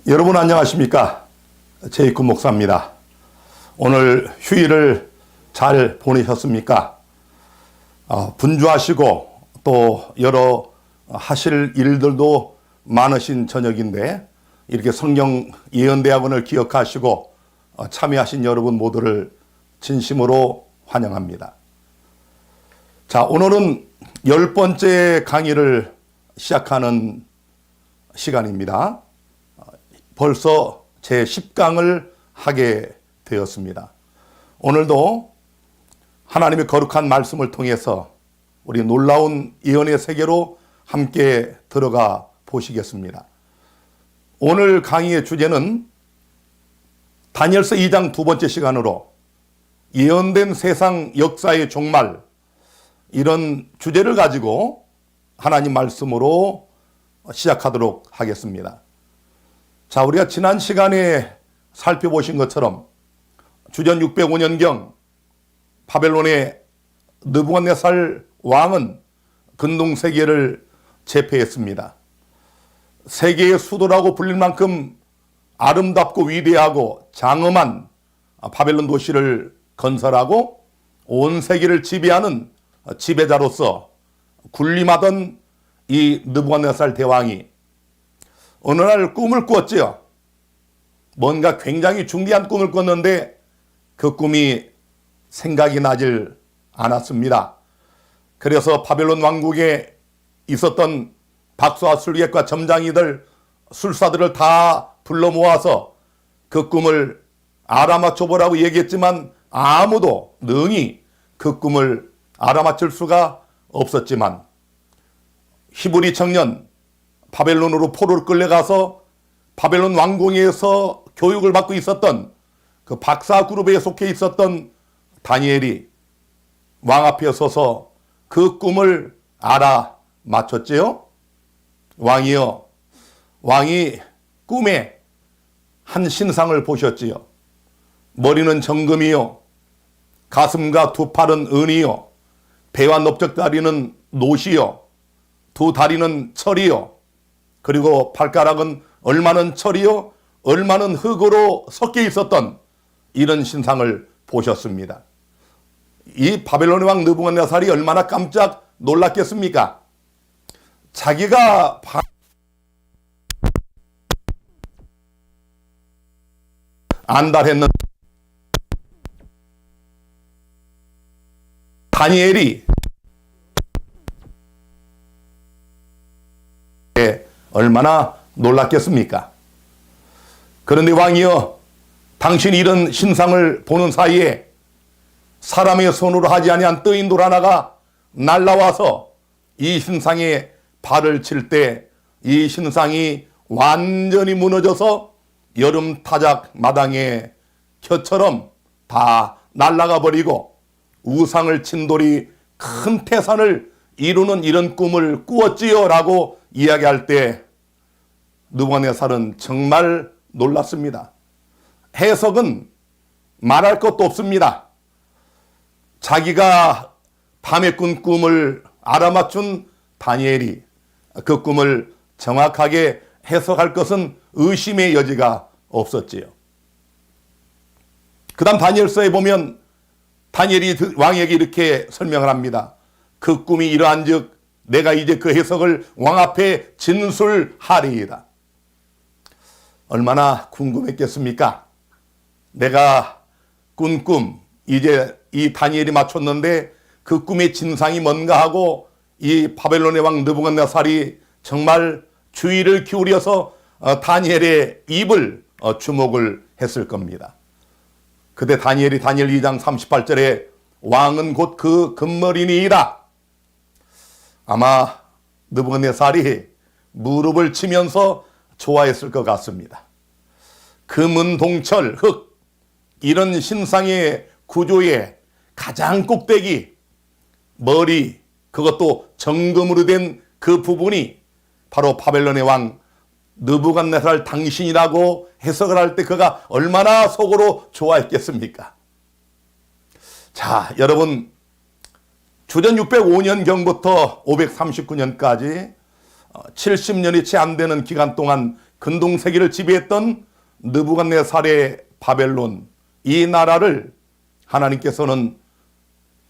여러분 안녕하십니까? 제이크 목사입니다. 오늘 휴일을 잘 보내셨습니까? 분주하시고 또 여러 하실 일들도 많으신 저녁인데 이렇게 성경 예언대학원을 기억하시고 참여하신 여러분 모두를 진심으로 환영합니다. 자, 오늘은 10번째 강의를 시작하는 시간입니다. 벌써 제 10강을 하게 되었습니다. 오늘도 하나님의 거룩한 말씀을 통해서 우리 놀라운 예언의 세계로 함께 들어가 보시겠습니다. 오늘 강의의 주제는 다니엘서 2장 두 번째 시간으로 예언된 세상 역사의 종말, 이런 주제를 가지고 하나님 말씀으로 시작하도록 하겠습니다. 자, 우리가 지난 시간에 살펴보신 것처럼 주전 605년경 바벨론의 느부갓네살 왕은 근동세계를 제패했습니다. 세계의 수도라고 불릴 만큼 아름답고 위대하고 장엄한 바벨론 도시를 건설하고 온 세계를 지배하는 지배자로서 군림하던 이 느부갓네살 대왕이 어느 날 꿈을 꾸었지요. 뭔가 굉장히 중대한 꿈을 꿨는데 그 꿈이 생각이 나질 않았습니다. 그래서 바벨론 왕국에 있었던 박수와 술객과 점장이들, 술사들을 다 불러 모아서 그 꿈을 알아맞혀 보라고 얘기했지만 아무도 능히 그 꿈을 알아맞힐 수가 없었지만 히브리 청년, 바벨론으로 포로를 끌려가서 바벨론 왕궁에서 교육을 받고 있었던 그 박사 그룹에 속해 있었던 다니엘이 왕 앞에 서서 그 꿈을 알아맞혔지요. 왕이여, 왕이 꿈에 한 신상을 보셨지요. 머리는 정금이요, 가슴과 두 팔은 은이요, 배와 넓적다리는 노시요, 두 다리는 철이요, 그리고 발가락은 얼마는 철이요 얼마는 흙으로 섞여 있었던 이런 신상을 보셨습니다. 이 바벨론의 왕 느부갓네살이 얼마나 깜짝 놀랐겠습니까? 자기가 안달했는 다니엘이 얼마나 놀랐겠습니까? 그런데 왕이여, 당신이 이런 신상을 보는 사이에 사람의 손으로 하지 아니한 뜨인 돌 하나가 날라와서 이 신상에 발을 칠 때 이 신상이 완전히 무너져서 여름 타작 마당에 혀처럼 다 날아가 버리고 우상을 친 돌이 큰 태산을 이루는 이런 꿈을 꾸었지요 라고 이야기할 때 느부갓네살은 정말 놀랐습니다. 해석은 말할 것도 없습니다. 자기가 밤에 꾼 꿈을 알아맞춘 다니엘이 그 꿈을 정확하게 해석할 것은 의심의 여지가 없었지요. 그 다음 다니엘서에 보면 다니엘이 왕에게 이렇게 설명을 합니다. 그 꿈이 이러한 즉 내가 이제 그 해석을 왕 앞에 진술하리이다. 얼마나 궁금했겠습니까? 내가 꾼 꿈, 이제 이 다니엘이 맞췄는데 그 꿈의 진상이 뭔가 하고 이 바벨론의 왕 느부갓네살이 정말 주의를 기울여서 다니엘의 입을 주목을 했을 겁니다. 그때 다니엘이 다니엘 2장 38절에 왕은 곧 그 금머리니이다. 아마 느부갓네살이 무릎을 치면서 좋아했을 것 같습니다. 금은 동철, 흙, 이런 신상의 구조의 가장 꼭대기, 머리, 그것도 정금으로 된 그 부분이 바로 바벨론의 왕 느부갓네살 당신이라고 해석을 할 때 그가 얼마나 속으로 좋아했겠습니까? 자, 여러분, 주전 605년경부터 539년까지 70년이 채 안 되는 기간 동안 근동세계를 지배했던 느부갓네살의 바벨론, 이 나라를 하나님께서는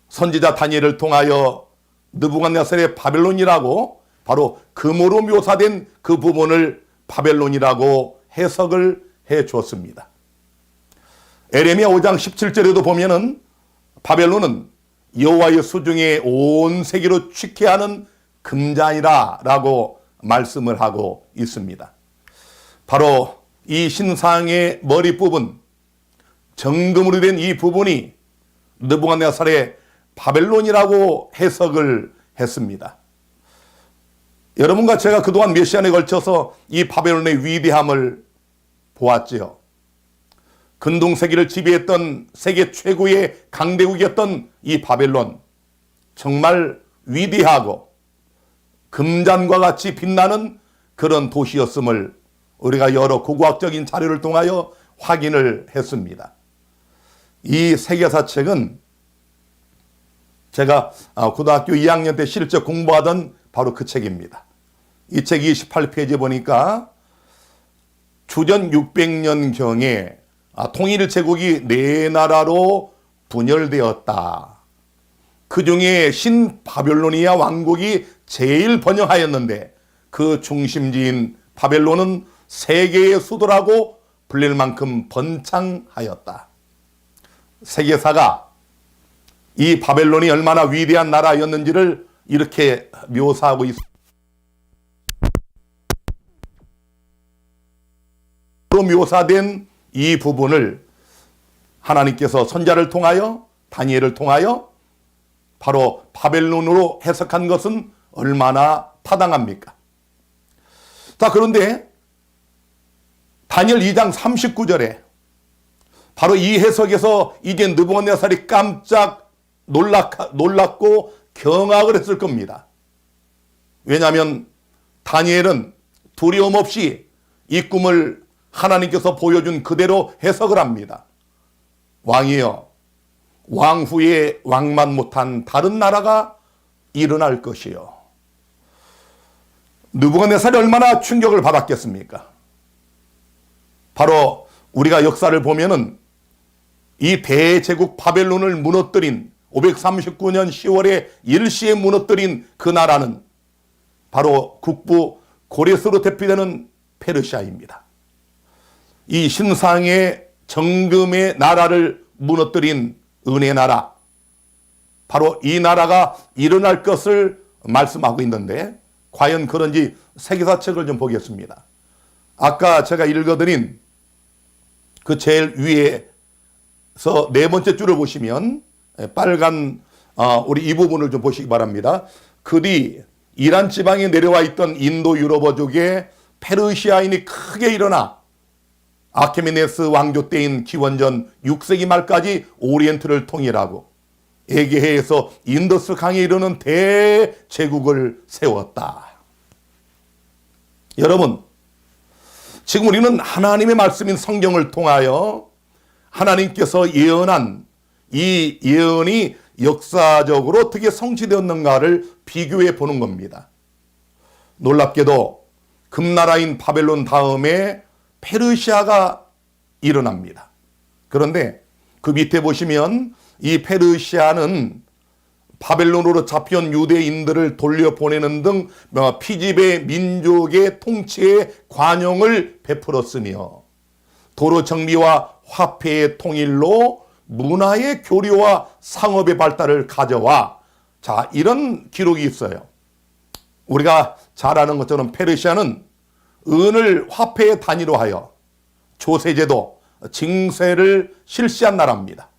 선지자 다니엘을 통하여 느부갓네살의 바벨론이라고, 바로 금으로 묘사된 그 부분을 바벨론이라고 해석을 해 주었습니다. 에레미야 5장 17절에도 보면은 바벨론은 여호와의 수중에 온 세계로 취케하는 금잔이라 라고 말씀을 하고 있습니다. 바로 이 신상의 머리 부분, 정금으로 된 이 부분이 느부갓네살의 바벨론이라고 해석을 했습니다. 여러분과 제가 그동안 몇 시간에 걸쳐서 이 바벨론의 위대함을 보았지요. 근동세계를 지배했던 세계 최고의 강대국이었던 이 바벨론, 정말 위대하고 금잔과 같이 빛나는 그런 도시였음을 우리가 여러 고고학적인 자료를 통하여 확인을 했습니다. 이 세계사 책은 제가 고등학교 2학년 때 실적 공부하던 바로 그 책입니다. 이 책 28페이지에 보니까 주전 600년경에 통일 제국이 네 나라로 분열되었다. 그 중에 신바벨로니아 왕국이 제일 번영하였는데 그 중심지인 바벨론은 세계의 수도라고 불릴 만큼 번창하였다. 세계사가 이 바벨론이 얼마나 위대한 나라였는지를 이렇게 묘사하고 있습니다. 묘사된 이 부분을 하나님께서 선자를 통하여, 다니엘을 통하여 바로 바벨론으로 해석한 것은 얼마나 타당합니까? 자, 그런데 다니엘 2장 39절에 바로 이 해석에서 이제 느부갓네살이 깜짝 놀랐고 경악을 했을 겁니다. 왜냐하면 다니엘은 두려움 없이 이 꿈을 하나님께서 보여준 그대로 해석을 합니다. 왕이여, 왕 후에 왕만 못한 다른 나라가 일어날 것이요. 느부갓네살이 얼마나 충격을 받았겠습니까? 바로 우리가 역사를 보면은 이 대제국 바벨론을 무너뜨린 539년 10월에 일시에 무너뜨린 그 나라는 바로 국부 고레스로 대표되는 페르시아입니다. 이 신상의 정금의 나라를 무너뜨린 은혜 나라, 바로 이 나라가 일어날 것을 말씀하고 있는데, 과연 그런지 세계사 책을 좀 보겠습니다. 아까 제가 읽어드린 그 제일 위에서 네 번째 줄을 보시면 빨간 우리 이 부분을 좀 보시기 바랍니다. 그 뒤 이란 지방에 내려와 있던 인도 유럽어족의 페르시아인이 크게 일어나 아케메네스 왕조 때인 기원전 6세기 말까지 오리엔트를 통일하고 에게해에서 인더스 강에 이르는 대제국을 세웠다. 여러분, 지금 우리는 하나님의 말씀인 성경을 통하여 하나님께서 예언한 이 예언이 역사적으로 어떻게 성취되었는가를 비교해 보는 겁니다. 놀랍게도 금나라인 바벨론 다음에 페르시아가 일어납니다. 그런데 그 밑에 보시면 이 페르시아는 바벨론으로 잡혀온 유대인들을 돌려보내는 등 피지배 민족의 통치에 관용을 베풀었으며 도로 정비와 화폐의 통일로 문화의 교류와 상업의 발달을 가져와, 자, 이런 기록이 있어요. 우리가 잘 아는 것처럼 페르시아는 은을 화폐의 단위로 하여 조세제도, 징세를 실시한 나라입니다.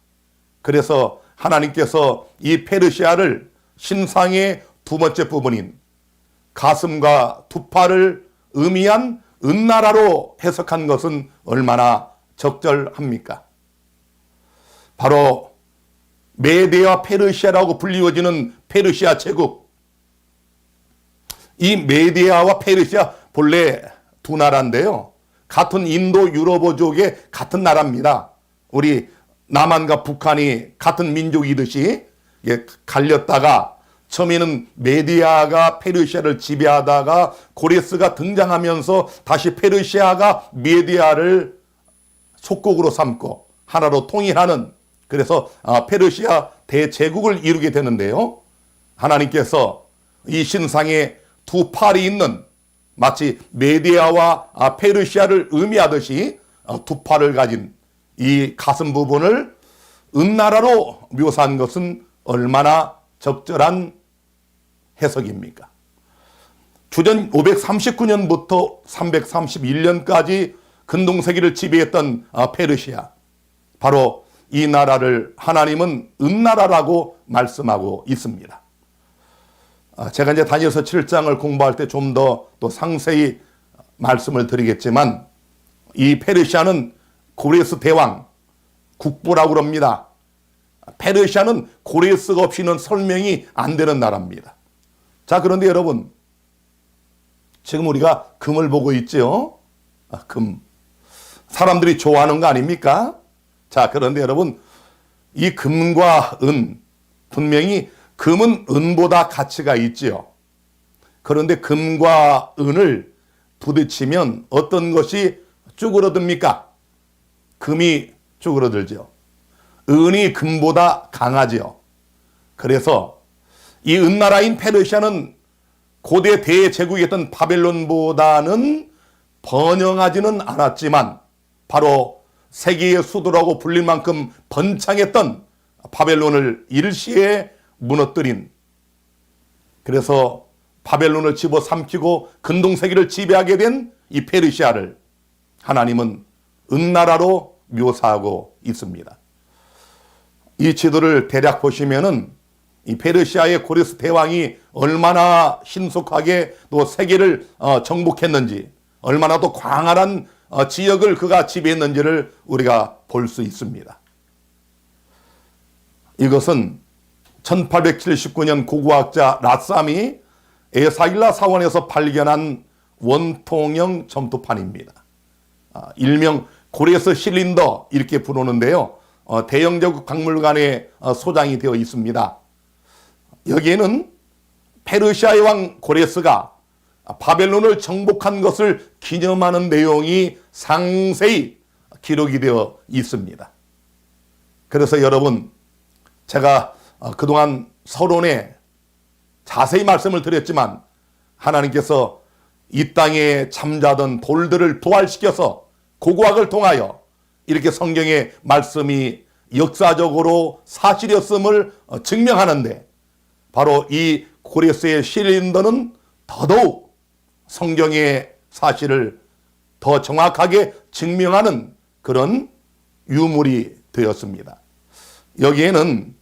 그래서 하나님께서 이 페르시아를 신상의 두 번째 부분인 가슴과 두 팔을 의미한 은나라로 해석한 것은 얼마나 적절합니까? 바로 메데와 페르시아라고 불리워지는 페르시아 제국, 이 메디아와 페르시아 본래 두 나라인데요, 같은 인도 유럽어족의 같은 나라입니다. 우리 남한과 북한이 같은 민족이듯이 갈렸다가 처음에는 메디아가 페르시아를 지배하다가 고레스가 등장하면서 다시 페르시아가 메디아를 속국으로 삼고 하나로 통일하는, 그래서 페르시아 대제국을 이루게 되는데요. 하나님께서 이 신상에 두 팔이 있는, 마치 메디아와 페르시아를 의미하듯이 두 팔을 가진 이 가슴 부분을 은나라로 묘사한 것은 얼마나 적절한 해석입니까? 주전 539년부터 331년까지 근동세계를 지배했던 페르시아, 바로 이 나라를 하나님은 은나라라고 말씀하고 있습니다. 제가 이제 다니엘서 7장을 공부할 때 좀 더 또 상세히 말씀을 드리겠지만, 이 페르시아는 고레스 대왕 국부라고 그럽니다. 페르시아는 고레스가 없이는 설명이 안 되는 나라입니다. 자, 그런데 여러분, 지금 우리가 금을 보고 있죠? 금. 사람들이 좋아하는 거 아닙니까? 자, 그런데 여러분, 이 금과 은, 분명히 금은 은보다 가치가 있지요. 그런데 금과 은을 부딪히면 어떤 것이 쭈그러듭니까? 금이 쭈그러들죠. 은이 금보다 강하지요. 그래서 이 은나라인 페르시아는 고대 대제국이었던 바벨론보다는 번영하지는 않았지만, 바로 세계의 수도라고 불릴 만큼 번창했던 바벨론을 일시에 무너뜨린, 그래서 바벨론을 집어삼키고 근동세계를 지배하게 된 이 페르시아를 하나님은 은나라로 묘사하고 있습니다. 이 지도를 대략 보시면은 이 페르시아의 고레스 대왕이 얼마나 신속하게 또 세계를 정복했는지, 얼마나 또 광활한 지역을 그가 지배했는지를 우리가 볼 수 있습니다. 이것은 1879년 고고학자 라쌈이 에사일라 사원에서 발견한 원통형 점토판입니다. 일명 고레스 실린더 이렇게 부르는데요. 대영제국 박물관에 소장이 되어 있습니다. 여기에는 페르시아의 왕 고레스가 바벨론을 정복한 것을 기념하는 내용이 상세히 기록이 되어 있습니다. 그래서 여러분, 제가 그동안 서론에 자세히 말씀을 드렸지만, 하나님께서 이 땅에 잠자던 돌들을 부활시켜서 고고학을 통하여 이렇게 성경의 말씀이 역사적으로 사실이었음을 증명하는데, 바로 이 고레스의 실린더는 더더욱 성경의 사실을 더 정확하게 증명하는 그런 유물이 되었습니다. 여기에는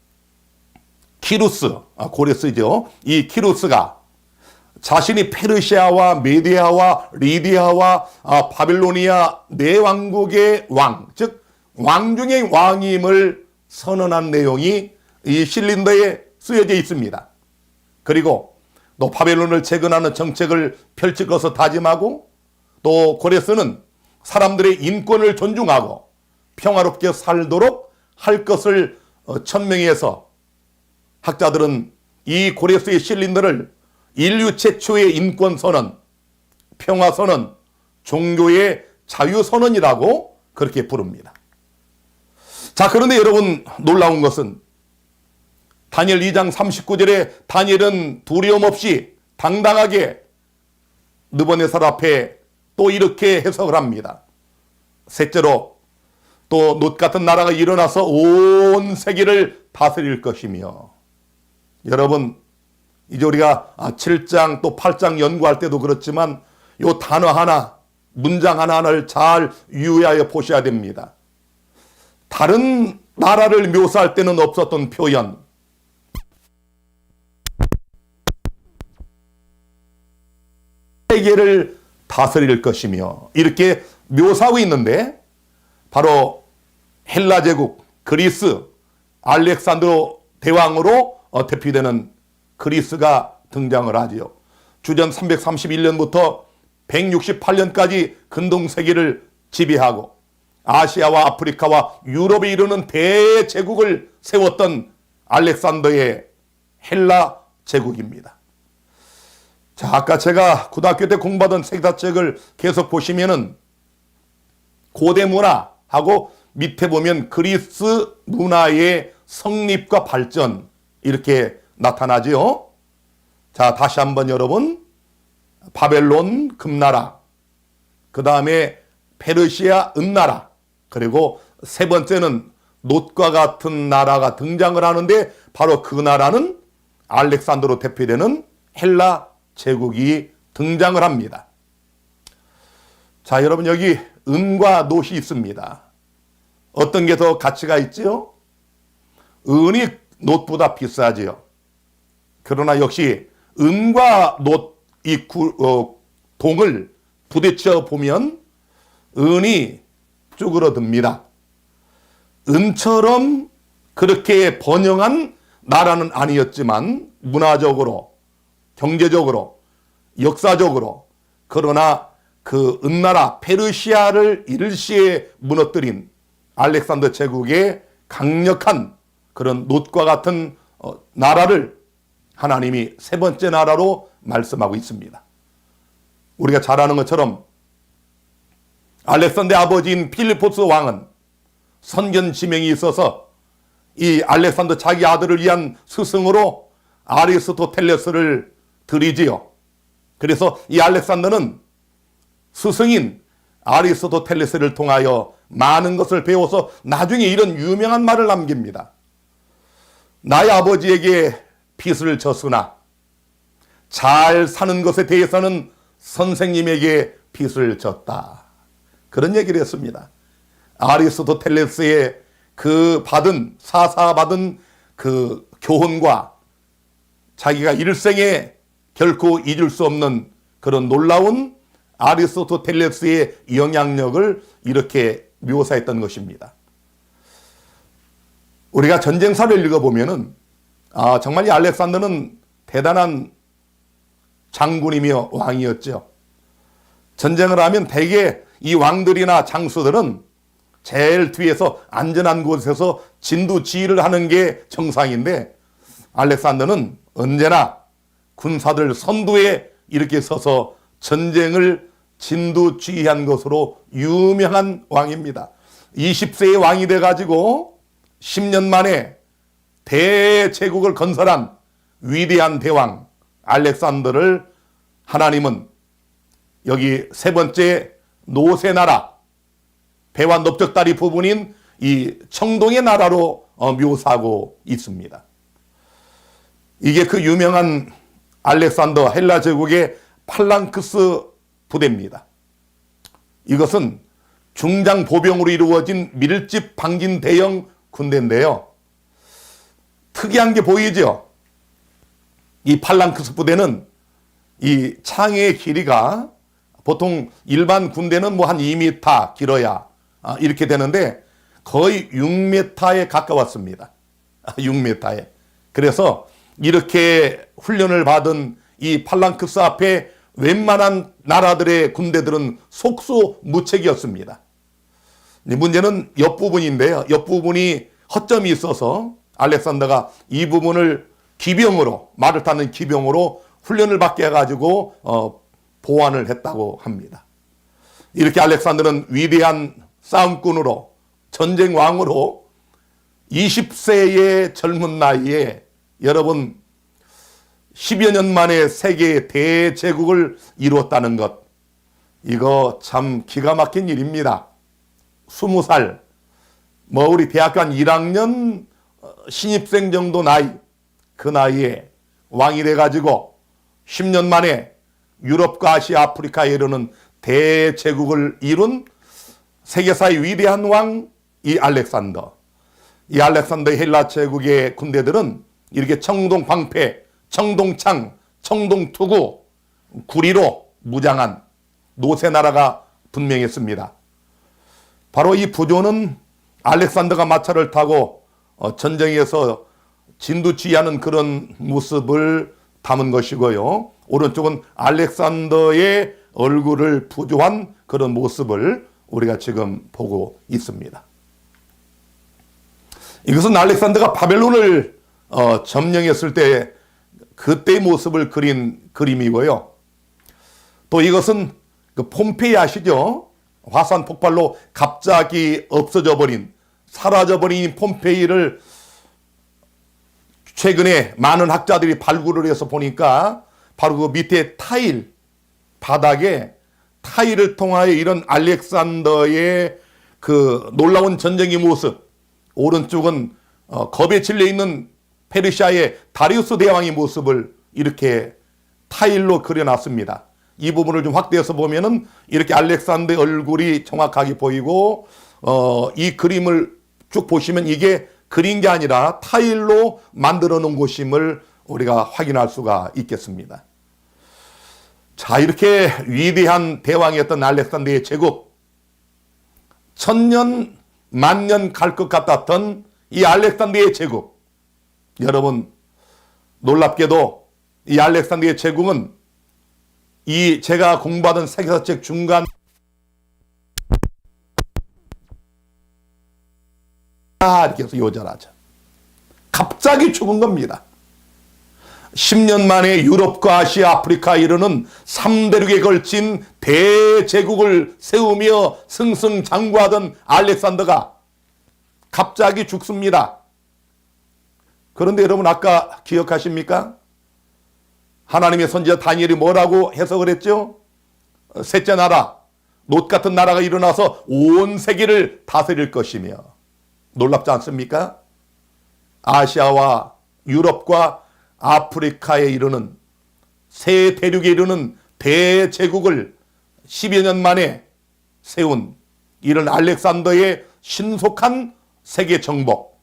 키루스, 고레스죠. 이 키루스가 자신이 페르시아와 메디아와 리디아와 바빌로니아 네 왕국의 왕, 즉 왕중의 왕임을 선언한 내용이 이 실린더에 쓰여져 있습니다. 그리고 또 바벨론을 재건하는 정책을 펼칠 것을 다짐하고, 또 고레스는 사람들의 인권을 존중하고 평화롭게 살도록 할 것을 천명해서, 학자들은 이 고레스의 실린더를 인류 최초의 인권선언, 평화선언, 종교의 자유선언이라고 그렇게 부릅니다. 자, 그런데 여러분, 놀라운 것은 다니엘 2장 39절에 다니엘은 두려움 없이 당당하게 느부갓네살 앞에 또 이렇게 해석을 합니다. 셋째로, 또 놋 같은 나라가 일어나서 온 세계를 다스릴 것이며. 여러분, 이제 우리가 7장 또 8장 연구할 때도 그렇지만 요 단어 하나, 문장 하나를 잘 유의하여 보셔야 됩니다. 다른 나라를 묘사할 때는 없었던 표현, 세계를 다스릴 것이며, 이렇게 묘사하고 있는데, 바로 헬라 제국, 그리스, 알렉산드로 대왕으로 대표되는 그리스가 등장을 하지요. 주전 331년부터 168년까지 근동세계를 지배하고 아시아와 아프리카와 유럽에 이르는 대제국을 세웠던 알렉산더의 헬라 제국입니다. 자, 아까 제가 고등학교 때 공부하던 세계사책을 계속 보시면은 고대 문화하고 밑에 보면 그리스 문화의 성립과 발전 이렇게 나타나지요. 자, 다시 한번 여러분, 바벨론 금나라, 그 다음에 페르시아 은나라, 그리고 세 번째는 놋과 같은 나라가 등장을 하는데 바로 그 나라는 알렉산더로 대표되는 헬라 제국이 등장을 합니다. 자, 여러분, 여기 은과 놋이 있습니다. 어떤 게 더 가치가 있지요? 은이 놋보다 비싸지요. 그러나 역시 은과 놋, 동을 부딪혀 보면 은이 쭈그러듭니다. 은처럼 그렇게 번영한 나라는 아니었지만 문화적으로, 경제적으로, 역사적으로, 그러나 그 은나라 페르시아를 일시에 무너뜨린 알렉산더 제국의 강력한 그런 놋과 같은 나라를 하나님이 세 번째 나라로 말씀하고 있습니다. 우리가 잘 아는 것처럼 알렉산더의 아버지인 필리포스 왕은 선견 지명이 있어서 이 알렉산더 자기 아들을 위한 스승으로 아리스토텔레스를 들이지요. 그래서 이 알렉산더는 스승인 아리스토텔레스를 통하여 많은 것을 배워서 나중에 이런 유명한 말을 남깁니다. 나의 아버지에게 빚을 졌으나 잘 사는 것에 대해서는 선생님에게 빚을 졌다. 그런 얘기를 했습니다. 아리스토텔레스의 그 사사받은 그 교훈과 자기가 일생에 결코 잊을 수 없는 그런 놀라운 아리스토텔레스의 영향력을 이렇게 묘사했던 것입니다. 우리가 전쟁사를 읽어보면은 정말 이 알렉산더는 대단한 장군이며 왕이었죠. 전쟁을 하면 대개 이 왕들이나 장수들은 제일 뒤에서 안전한 곳에서 진두지휘를 하는 게 정상인데 알렉산더는 언제나 군사들 선두에 이렇게 서서 전쟁을 진두지휘한 것으로 유명한 왕입니다. 20세의 왕이 돼가지고 10년 만에 대제국을 건설한 위대한 대왕 알렉산더를 하나님은 여기 세 번째 놋의 나라, 배와 넓적다리 부분인 이 청동의 나라로 묘사하고 있습니다. 이게 그 유명한 알렉산더 헬라 제국의 팔랑크스 부대입니다. 이것은 중장 보병으로 이루어진 밀집 방진 대형 군대인데요. 특이한 게 보이죠? 이 팔랑크스 부대는 이 창의 길이가 보통 일반 군대는 뭐 한 2m 길어야 이렇게 되는데 거의 6m에 가까웠습니다. 6m에. 그래서 이렇게 훈련을 받은 이 팔랑크스 앞에 웬만한 나라들의 군대들은 속수무책이었습니다. 문제는 옆부분인데요. 옆부분이 허점이 있어서 알렉산더가 이 부분을 기병으로, 말을 타는 기병으로 훈련을 받게 해가지고 보완을 했다고 합니다. 이렇게 알렉산더는 위대한 싸움꾼으로, 전쟁왕으로 20세의 젊은 나이에 여러분 10여 년 만에 세계 대제국을 이루었다는 것, 이거 참 기가 막힌 일입니다. 20살, 우리 대학교 한 1학년 신입생 정도 나이, 그 나이에 왕이 돼가지고 10년 만에 유럽과 아시아, 아프리카에 이르는 대제국을 이룬 세계사의 위대한 왕, 이 알렉산더. 이 알렉산더 헬라 제국의 군대들은 이렇게 청동방패, 청동창, 청동투구, 구리로 무장한 놋의 나라가 분명했습니다. 바로 이 부조는 알렉산더가 마차를 타고 전쟁에서 진두지휘하는 그런 모습을 담은 것이고요. 오른쪽은 알렉산더의 얼굴을 부조한 그런 모습을 우리가 지금 보고 있습니다. 이것은 알렉산더가 바벨론을 점령했을 때 그때의 모습을 그린 그림이고요. 또 이것은 그 폼페이 아시죠? 화산 폭발로 갑자기 없어져 버린, 사라져 버린 폼페이를 최근에 많은 학자들이 발굴을 해서 보니까 바로 그 밑에 타일, 바닥에 타일을 통하여 이런 알렉산더의 그 놀라운 전쟁의 모습, 오른쪽은 겁에 질려 있는 페르시아의 다리우스 대왕의 모습을 이렇게 타일로 그려놨습니다. 이 부분을 좀 확대해서 보면은 이렇게 알렉산더의 얼굴이 정확하게 보이고, 이 그림을 쭉 보시면 이게 그린 게 아니라 타일로 만들어 놓은 곳임을 우리가 확인할 수가 있겠습니다. 자, 이렇게 위대한 대왕이었던 알렉산더의 제국, 1000년, 만년 갈 것 같았던 이 알렉산더의 제국, 여러분 놀랍게도 이 알렉산더의 제국은 이 제가 공부하던 세계사책 중간 이렇게 해서 요절하죠. 갑자기 죽은 겁니다. 10년 만에 유럽과 아시아, 아프리카에 이르는 3대륙에 걸친 대제국을 세우며 승승장구하던 알렉산더가 갑자기 죽습니다. 그런데 여러분 아까 기억하십니까? 하나님의 선지자 다니엘이 뭐라고 해석을 했죠? 셋째 나라, 놋 같은 나라가 일어나서 온 세계를 다스릴 것이며, 놀랍지 않습니까? 아시아와 유럽과 아프리카에 이르는, 세 대륙에 이르는 대제국을 10여 년 만에 세운 이런 알렉산더의 신속한 세계 정복,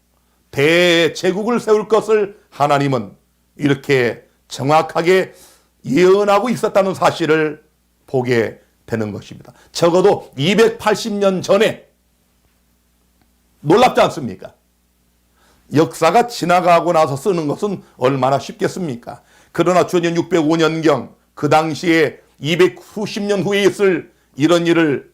대제국을 세울 것을 하나님은 이렇게 정확하게 예언하고 있었다는 사실을 보게 되는 것입니다. 적어도 280년 전에, 놀랍지 않습니까? 역사가 지나가고 나서 쓰는 것은 얼마나 쉽겠습니까? 그러나 주년 605년경 그 당시에 200수십 후에 있을 이런 일을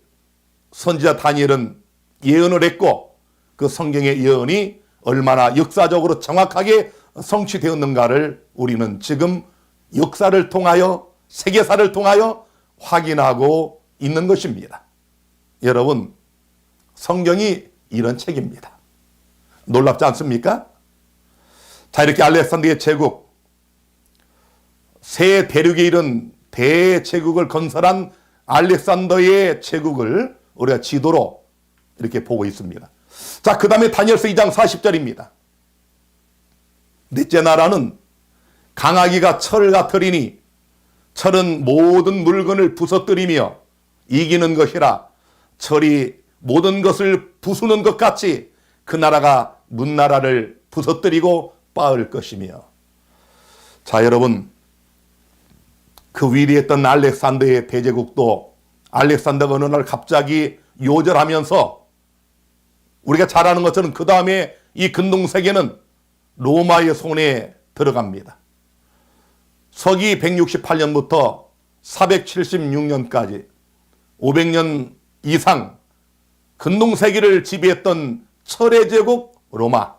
선지자 다니엘은 예언을 했고, 그 성경의 예언이 얼마나 역사적으로 정확하게 성취되었는가를 우리는 지금 역사를 통하여, 세계사를 통하여 확인하고 있는 것입니다. 여러분, 성경이 이런 책입니다. 놀랍지 않습니까? 자, 이렇게 알렉산더의 제국, 세 대륙에 이른 대제국을 건설한 알렉산더의 제국을 우리가 지도로 이렇게 보고 있습니다. 자, 그 다음에 다니엘서 2장 40절입니다. 넷째 나라는 강하기가 철 같으리니 철은 모든 물건을 부서뜨리며 이기는 것이라, 철이 모든 것을 부수는 것 같이 그 나라가 문나라를 부서뜨리고 빻을 것이며. 자, 여러분, 그 위대했던 알렉산더의 대제국도 알렉산더가 어느 날 갑자기 요절하면서, 우리가 잘 아는 것처럼 그 다음에 이 근동세계는 로마의 손에 들어갑니다. 서기 168년부터 476년까지 500년 이상 근동세계를 지배했던 철의 제국 로마.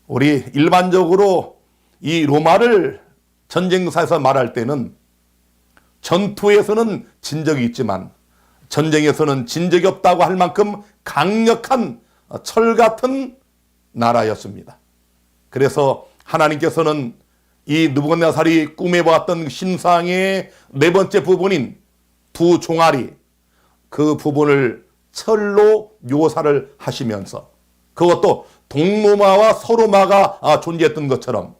우리 일반적으로 이 로마를 전쟁사에서 말할 때는 전투에서는 진 적이 있지만 전쟁에서는 진 적이 없다고 할 만큼 강력한 철 같은 나라였습니다. 그래서 하나님께서는 이 느부갓네살이 꿈에 보았던 신상의 네 번째 부분인 두 종아리, 그 부분을 철로 묘사를 하시면서, 그것도 동로마와 서로마가 존재했던 것처럼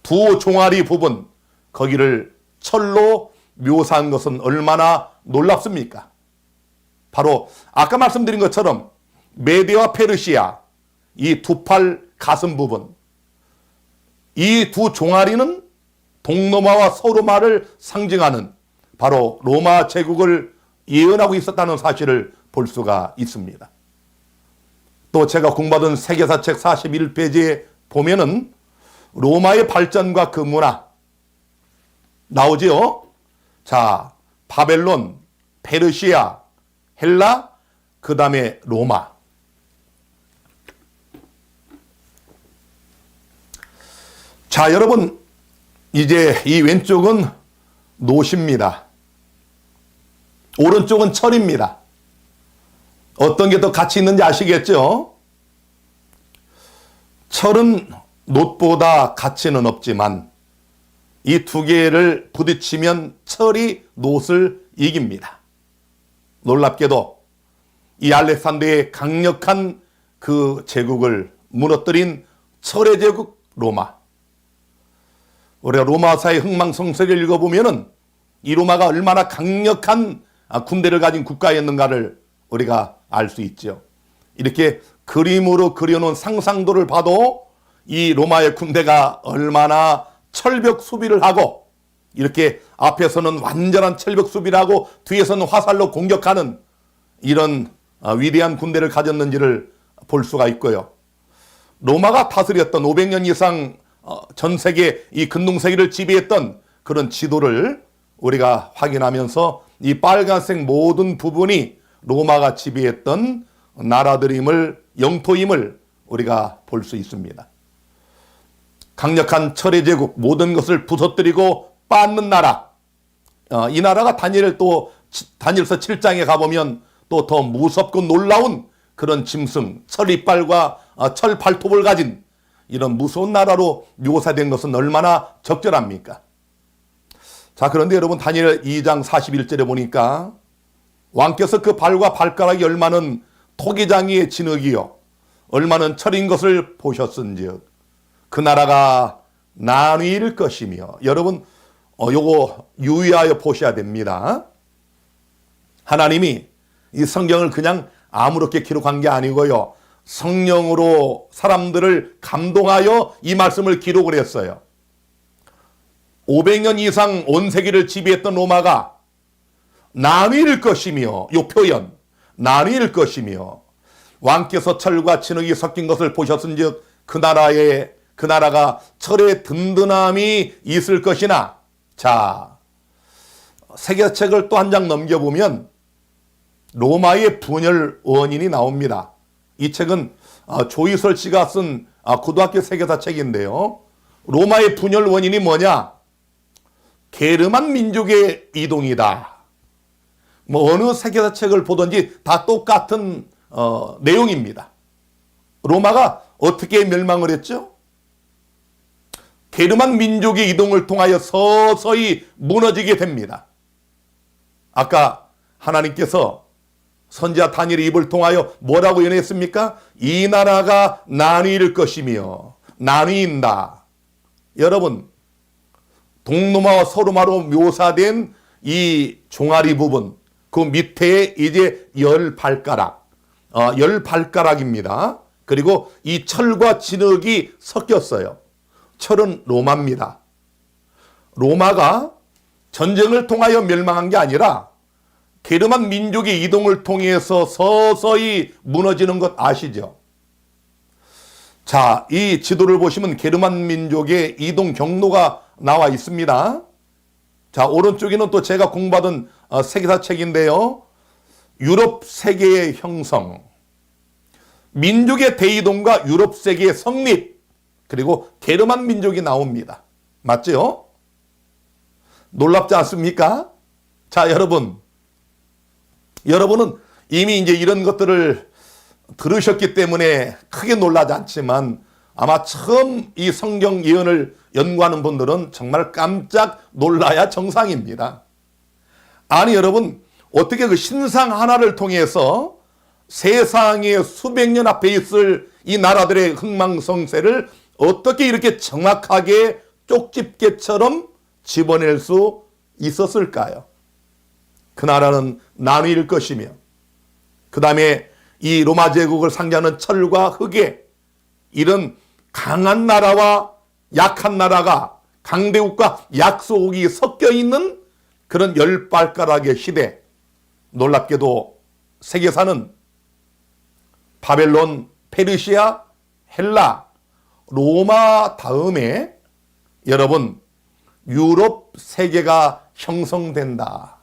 두 종아리 부분, 거기를 철로 묘사한 것은 얼마나 놀랍습니까? 바로 아까 말씀드린 것처럼 메데와 페르시아, 이 두 팔 가슴 부분, 이 두 종아리는 동로마와 서로마를 상징하는 바로 로마 제국을 예언하고 있었다는 사실을 볼 수가 있습니다. 또 제가 공부하던 세계사책 41페이지에 보면은 로마의 발전과 그 문화 나오지요. 자, 바벨론, 페르시아, 헬라, 그 다음에 로마. 자, 여러분, 이제 이 왼쪽은 노십니다. 오른쪽은 철입니다. 어떤 게 더 가치 있는지 아시겠죠? 철은 놋보다 가치는 없지만 이 두 개를 부딪히면 철이 놋을 이깁니다. 놀랍게도 이 알렉산더의 강력한 그 제국을 무너뜨린 철의 제국 로마. 우리가 로마사의 흥망성쇠를 읽어보면은 이 로마가 얼마나 강력한 군대를 가진 국가였는가를 우리가 알 수 있죠. 이렇게 그림으로 그려놓은 상상도를 봐도 이 로마의 군대가 얼마나 철벽 수비를 하고 이렇게 앞에서는 완전한 철벽 수비를 하고 뒤에서는 화살로 공격하는 이런 위대한 군대를 가졌는지를 볼 수가 있고요. 로마가 다스렸던 500년 이상 전 세계 이 근동세계를 지배했던 그런 지도를 우리가 확인하면서 이 빨간색 모든 부분이 로마가 지배했던 나라들임을, 영토임을 우리가 볼 수 있습니다. 강력한 철의 제국, 모든 것을 부서뜨리고 빻는 나라. 이 나라가 다니엘서 7장에 가보면 또 더 무섭고 놀라운 그런 짐승, 철 이빨과 철 발톱을 가진 이런 무서운 나라로 묘사된 것은 얼마나 적절합니까? 자, 그런데 여러분, 다니엘 2장 41절에 보니까 왕께서 그 발과 발가락이 얼마는 토기장이의 진흙이요 얼마는 철인 것을 보셨은즉 그 나라가 나뉘일 것이며. 여러분, 요거 유의하여 보셔야 됩니다. 하나님이 이 성경을 그냥 아무렇게 기록한 게 아니고요, 성령으로 사람들을 감동하여 이 말씀을 기록을 했어요. 500년 이상 온 세계를 지배했던 로마가 나뉠 것이며, 요 표현 나뉠 것이며, 왕께서 철과 진흙이 섞인 것을 보셨은즉 그 나라가 철의 든든함이 있을 것이나. 자, 세계책을 또 한 장 넘겨보면 로마의 분열 원인이 나옵니다. 이 책은 조이설 씨가 쓴 고등학교 세계사 책인데요. 로마의 분열 원인이 뭐냐? 게르만 민족의 이동이다. 뭐 어느 세계사 책을 보든지 다 똑같은 내용입니다. 로마가 어떻게 멸망을 했죠? 게르만 민족의 이동을 통하여 서서히 무너지게 됩니다. 아까 하나님께서 선지자 다니엘의 입을 통하여 뭐라고 예언했습니까? 이 나라가 나뉠 것이며 나뉜다. 여러분, 동로마와 서로마로 묘사된 이 종아리 부분, 그 밑에 이제 10발가락입니다. 그리고 이 철과 진흙이 섞였어요. 철은 로마입니다. 로마가 전쟁을 통하여 멸망한 게 아니라 게르만 민족의 이동을 통해서 서서히 무너지는 것 아시죠? 자, 이 지도를 보시면 게르만 민족의 이동 경로가 나와 있습니다. 자, 오른쪽에는 또 제가 공부하던 세계사 책인데요. 유럽 세계의 형성, 민족의 대이동과 유럽 세계의 성립, 그리고 게르만 민족이 나옵니다. 맞죠? 놀랍지 않습니까? 자, 여러분은 이미 이제 이런 것들을 들으셨기 때문에 크게 놀라지 않지만 아마 처음 이 성경 예언을 연구하는 분들은 정말 깜짝 놀라야 정상입니다. 아니, 여러분, 어떻게 그 신상 하나를 통해서 세상의 수백 년 앞에 있을 이 나라들의 흥망성쇠를 어떻게 이렇게 정확하게 쪽집게처럼 집어낼 수 있었을까요? 그 나라는 나뉠 것이며, 그 다음에 이 로마 제국을 상징하는 철과 흙에 이런 강한 나라와 약한 나라가, 강대국과 약소국이 섞여 있는 그런 10발가락의 시대. 놀랍게도 세계사는 바벨론, 페르시아, 헬라, 로마 다음에 여러분 유럽 세계가 형성된다.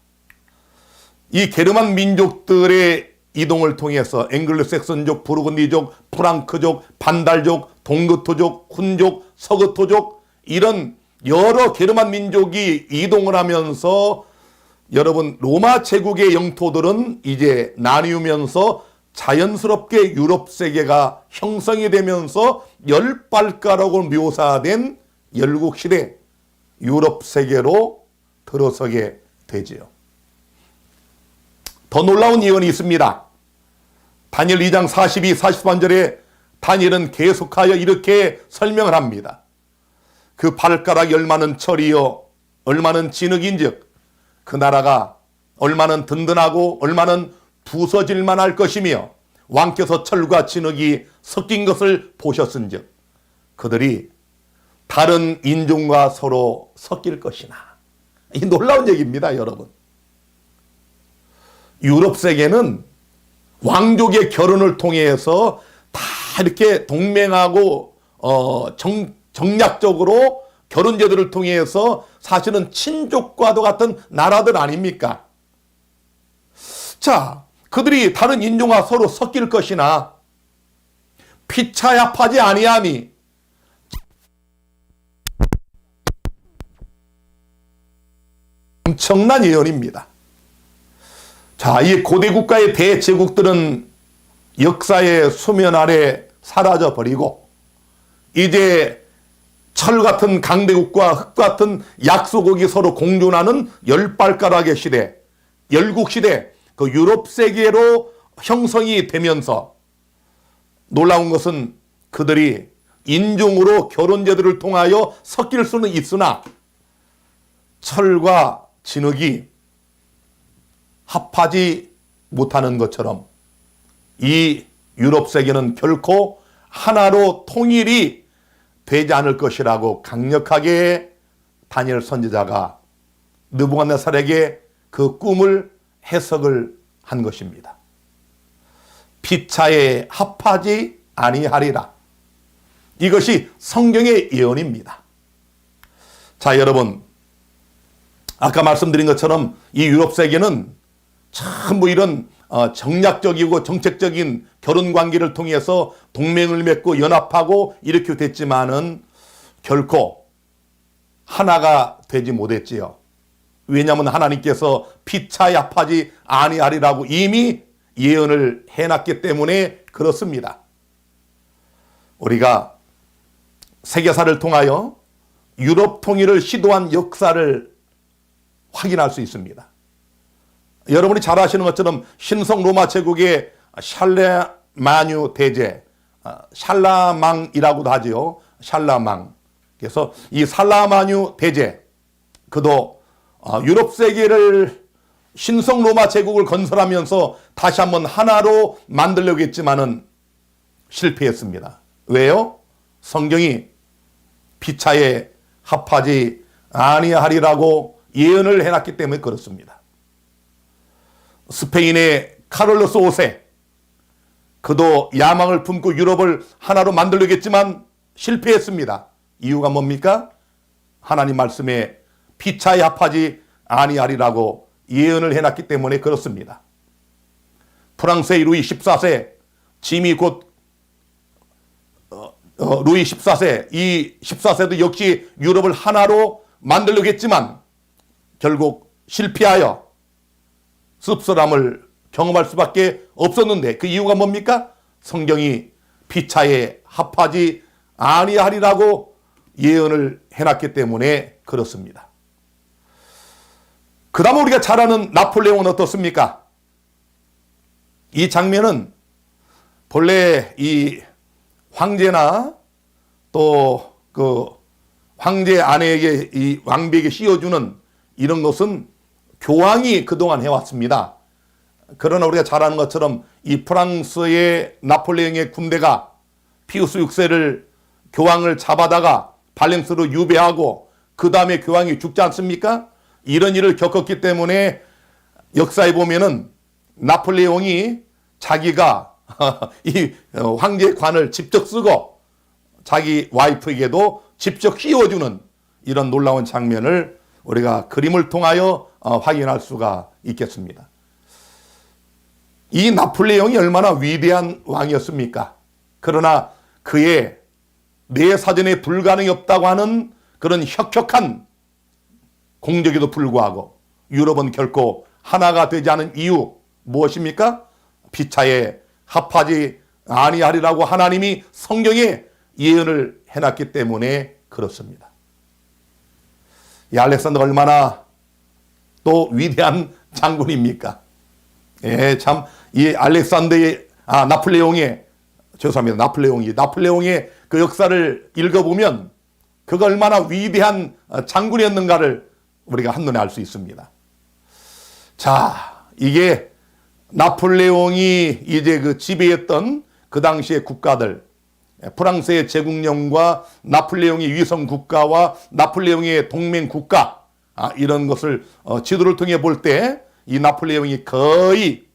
이 게르만 민족들의 이동을 통해서 앵글로색슨족, 부르곤디족, 프랑크족, 반달족, 동그토족, 훈족, 서그토족, 이런 여러 게르만 민족이 이동을 하면서 여러분 로마 제국의 영토들은 이제 나뉘면서 자연스럽게 유럽 세계가 형성이 되면서 열 발가락으로 묘사된 열국시대 유럽 세계로 들어서게 되지요. 더 놀라운 예언이 있습니다. 다니엘 2장 42, 43절에 다니엘은 계속하여 이렇게 설명을 합니다. 그 발가락 얼마는 철이요 얼마는 진흙인즉 그 나라가 얼마는 든든하고 얼마는 부서질만 할 것이며 왕께서 철과 진흙이 섞인 것을 보셨은즉 그들이 다른 인종과 서로 섞일 것이나. 이 놀라운 얘기입니다, 여러분. 유럽 세계는 왕족의 결혼을 통해서 다 이렇게 동맹하고 정략적으로 결혼제도를 통해서 사실은 친족과도 같은 나라들 아닙니까? 자, 그들이 다른 인종과 서로 섞일 것이나 피차야파지 아니함이 엄청난 예언입니다. 자, 이 고대 국가의 대제국들은 역사의 수면 아래 사라져 버리고 이제 철 같은 강대국과 흙 같은 약소국이 서로 공존하는 열 발가락의 시대, 열국 시대, 그 유럽 세계로 형성이 되면서 놀라운 것은 그들이 인종으로 결혼제도를 통하여 섞일 수는 있으나 철과 진흙이 합하지 못하는 것처럼 이 유럽 세계는 결코 하나로 통일이 되지 않을 것이라고 강력하게 다니엘 선지자가 느부갓네살에게 그 꿈을 해석을 한 것입니다. 피차에 합하지 아니하리라. 이것이 성경의 예언입니다. 자, 여러분, 아까 말씀드린 것처럼 이 유럽 세계는 전부 이런 정략적이고 정책적인 결혼 관계를 통해서 동맹을 맺고 연합하고 이렇게 됐지만은 결코 하나가 되지 못했지요. 왜냐하면 하나님께서 피차에 합하지 아니하리라고 이미 예언을 해놨기 때문에 그렇습니다. 우리가 세계사를 통하여 유럽 통일을 시도한 역사를 확인할 수 있습니다. 여러분이 잘 아시는 것처럼 신성 로마 제국의 샬레마뉴 대제, 샬라망이라고도 하지요. 샬라망. 그래서 이 살라마뉴 대제, 그도 유럽 세계를 신성 로마 제국을 건설하면서 다시 한번 하나로 만들려고 했지만은 실패했습니다. 왜요? 성경이 피차에 합하지 아니하리라고 예언을 해놨기 때문에 그렇습니다. 스페인의 카를로스 5세, 그도 야망을 품고 유럽을 하나로 만들려고 했지만 실패했습니다. 이유가 뭡니까? 하나님 말씀에 피차에 합하지 아니하리라고 예언을 해놨기 때문에 그렇습니다. 프랑스의 루이 14세, 짐이 곧 루이 14세, 이 14세도 역시 유럽을 하나로 만들려고 했지만 결국 실패하여 씁쓸함을 경험할 수밖에 없었는데 그 이유가 뭡니까? 성경이 피차에 합하지 아니하리라고 예언을 해놨기 때문에 그렇습니다. 그 다음 우리가 잘 아는 나폴레옹은 어떻습니까? 이 장면은 본래 이 황제나 또 그 황제 아내에게 이 왕비에게 씌워주는 이런 것은 교황이 그동안 해왔습니다. 그러나 우리가 잘 아는 것처럼 이 프랑스의 나폴레옹의 군대가 피우스 6세를 교황을 잡아다가 발렌스로 유배하고 그 다음에 교황이 죽지 않습니까? 이런 일을 겪었기 때문에 역사에 보면은 나폴레옹이 자기가 이 황제의 관을 직접 쓰고 자기 와이프에게도 직접 씌워주는 이런 놀라운 장면을 우리가 그림을 통하여 확인할 수가 있겠습니다. 이 나폴레옹이 얼마나 위대한 왕이었습니까? 그러나 그의 내 사전에 불가능이 없다고 하는 그런 혁혁한 공적에도 불구하고 유럽은 결코 하나가 되지 않은 이유 무엇입니까? 피차에 합하지 아니하리라고 하나님이 성경에 예언을 해놨기 때문에 그렇습니다. 이 알렉산더가 얼마나 또 위대한 장군입니까? 예, 참, 이 알렉산더의, 나폴레옹의 그 역사를 읽어보면 그가 얼마나 위대한 장군이었는가를 우리가 한눈에 알 수 있습니다. 자, 이게 나폴레옹이 이제 그 지배했던 그 당시의 국가들, 프랑스의 제국령과 나폴레옹의 위성 국가와 나폴레옹의 동맹 국가, 이런 것을 지도를 통해 볼 때 이 나폴레옹이 거의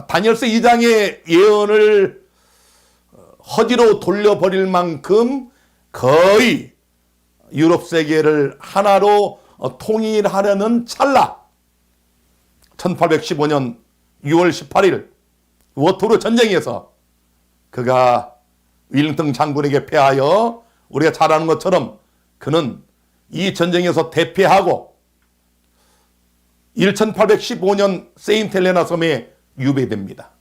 다니엘서 2장의 예언을 허지로 돌려버릴 만큼 거의 유럽 세계를 하나로 통일하려는 찰나 1815년 6월 18일 워터루 전쟁에서 그가 윌링턴 장군에게 패하여 우리가 잘 아는 것처럼 그는 이 전쟁에서 대패하고 1815년 세인트 헬레나 섬에 유배됩니다.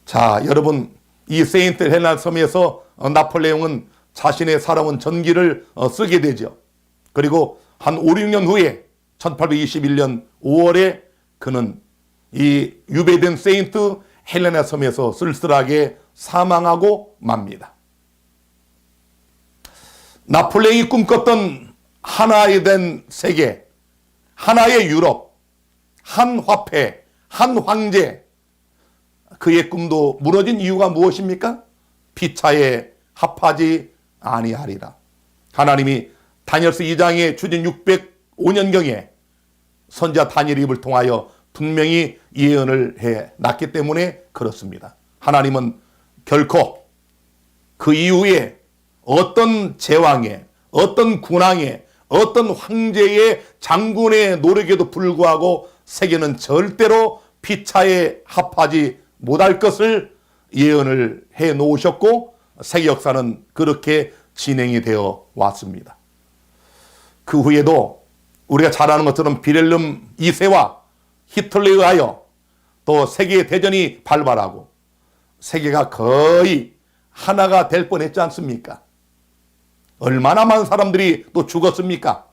자, 여러분, 이 세인트 헬레나 섬에서 나폴레옹은 자신의 살아온 전기를 쓰게 되죠. 그리고 한 5, 6년 후에 1821년 5월에 그는 이 유배된 세인트 헬레나 섬에서 쓸쓸하게 사망하고 맙니다. 나폴레옹이 꿈꿨던 하나에 된 세계, 하나의 유럽, 한 화폐, 한 황제, 그의 꿈도 무너진 이유가 무엇입니까? 피차에 합하지 아니하리라. 하나님이 다니엘서 2장의 주전 605년경에 선지자 다니엘 입을 통하여 분명히 예언을 해 놨기 때문에 그렇습니다. 하나님은 결코 그 이후에 어떤 제왕의, 어떤 군왕의, 어떤 황제의 장군의 노력에도 불구하고 세계는 절대로 피차에 합하지 못할 것을 예언을 해 놓으셨고 세계 역사는 그렇게 진행이 되어 왔습니다. 그 후에도 우리가 잘 아는 것처럼 빌헬름 2세와 히틀러에 의하여 또 세계 대전이 발발하고 세계가 거의 하나가 될 뻔했지 않습니까? 얼마나 많은 사람들이 또 죽었습니까?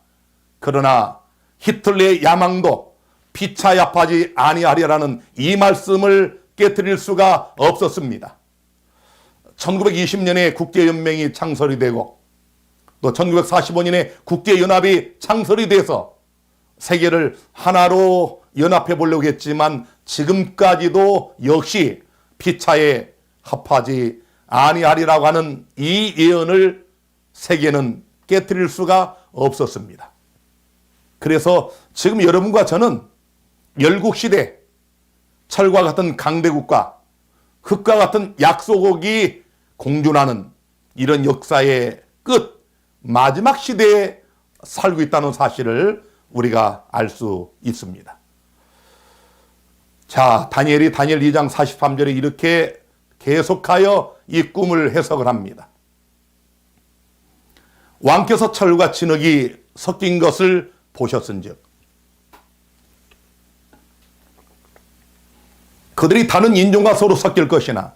그러나 히틀러의 야망도 피차에 합하지 아니하리라는 이 말씀을 깨뜨릴 수가 없었습니다. 1920년에 국제연맹이 창설이 되고 또 1945년에 국제연합이 창설이 돼서 세계를 하나로 연합해 보려고 했지만 지금까지도 역시 피차에 합하지 아니하리라고 하는 이 예언을 세계는 깨뜨릴 수가 없었습니다. 그래서 지금 여러분과 저는 열국시대, 철과 같은 강대국과 흙과 같은 약소국이 공존하는 이런 역사의 끝, 마지막 시대에 살고 있다는 사실을 우리가 알 수 있습니다. 자, 다니엘 2장 43절에 이렇게 계속하여 이 꿈을 해석을 합니다. 왕께서 철과 진흙이 섞인 것을 보셨은즉 그들이 다른 인종과 서로 섞일 것이나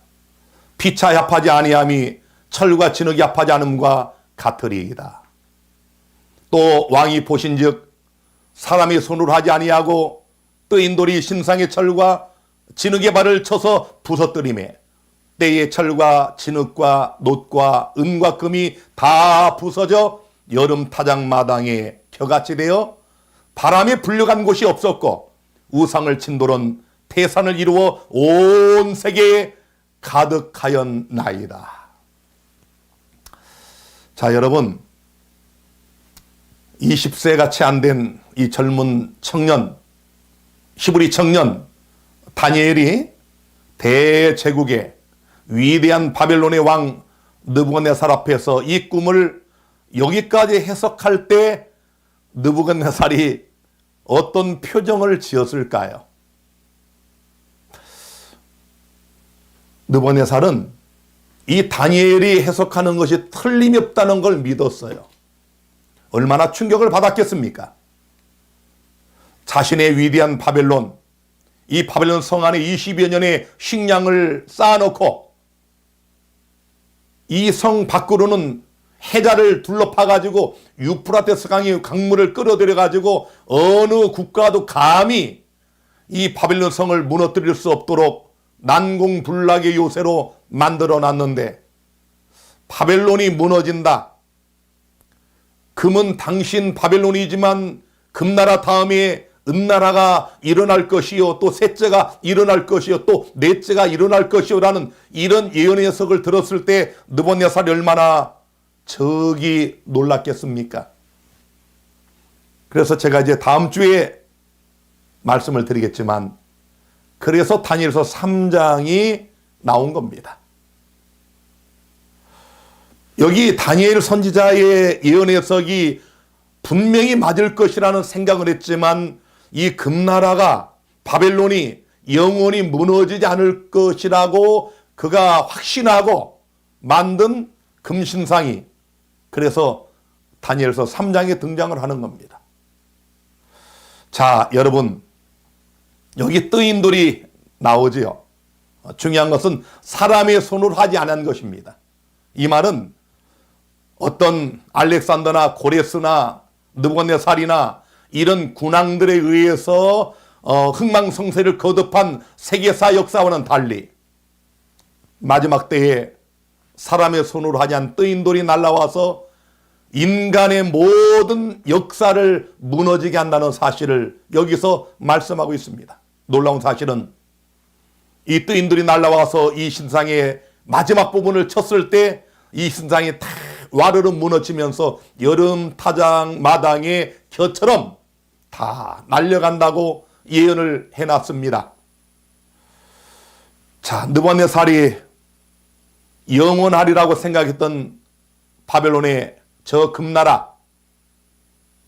피차에 합하지 아니함이 철과 진흙이 합하지 않음과 같으리이다. 또 왕이 보신즉 사람이 손으로 하지 아니하고 뜨인 돌이 신상의 철과 진흙의 발을 쳐서 부서뜨리매 때의 철과 진흙과 놋과 은과 금이 다 부서져 여름 타작마당에 겨같이 되어 바람에 불려간 곳이 없었고 우상을 친 돌은 태산을 이루어 온 세계에 가득하였나이다. 자, 여러분, 20세가 채 안 된 이 젊은 청년, 히브리 청년 다니엘이 대제국의 위대한 바벨론의 왕 느부갓네살 앞에서 이 꿈을 여기까지 해석할 때 느부갓네살이 어떤 표정을 지었을까요? 느부갓네살은 이 다니엘이 해석하는 것이 틀림이 없다는 걸 믿었어요. 얼마나 충격을 받았겠습니까? 자신의 위대한 바벨론, 이 바벨론 성 안에 20여 년의 식량을 쌓아놓고 이 성 밖으로는 해자를 둘러파가지고 유프라테스 강의 강물을 끌어들여가지고 어느 국가도 감히 이 바벨론 성을 무너뜨릴 수 없도록 난공불락의 요새로 만들어놨는데 바벨론이 무너진다. 금은 당신 바벨론이지만 금나라 다음에 은나라가 일어날 것이요 또 셋째가 일어날 것이요 또 넷째가 일어날 것이요 라는 이런 예언의 해석을 들었을 때 느부갓네살이 얼마나 저기 놀랐겠습니까? 그래서 제가 이제 다음 주에 말씀을 드리겠지만 그래서 다니엘서 3장이 나온 겁니다. 여기 다니엘 선지자의 예언 해석이 분명히 맞을 것이라는 생각을 했지만 이 금나라가 바벨론이 영원히 무너지지 않을 것이라고 그가 확신하고 만든 금신상이 그래서 다니엘서 3장에 등장을 하는 겁니다. 자, 여러분 여기 뜨인돌이 나오지요. 중요한 것은 사람의 손으로 하지 않은 것입니다. 이 말은 어떤 알렉산더나 고레스나 느부갓네살이나 이런 군왕들에 의해서 흥망성쇠를 거듭한 세계사 역사와는 달리 마지막 때에 사람의 손으로 하지 않은 뜨인돌이 날아와서 인간의 모든 역사를 무너지게 한다는 사실을 여기서 말씀하고 있습니다. 놀라운 사실은 이 뜨인돌이 날아와서 이 신상의 마지막 부분을 쳤을 때 이 신상이 다 와르르 무너지면서 여름 타장 마당의 겨처럼 다 날려간다고 예언을 해놨습니다. 자, 느부갓네살이 영원하리라고 생각했던 바벨론의 저 금나라,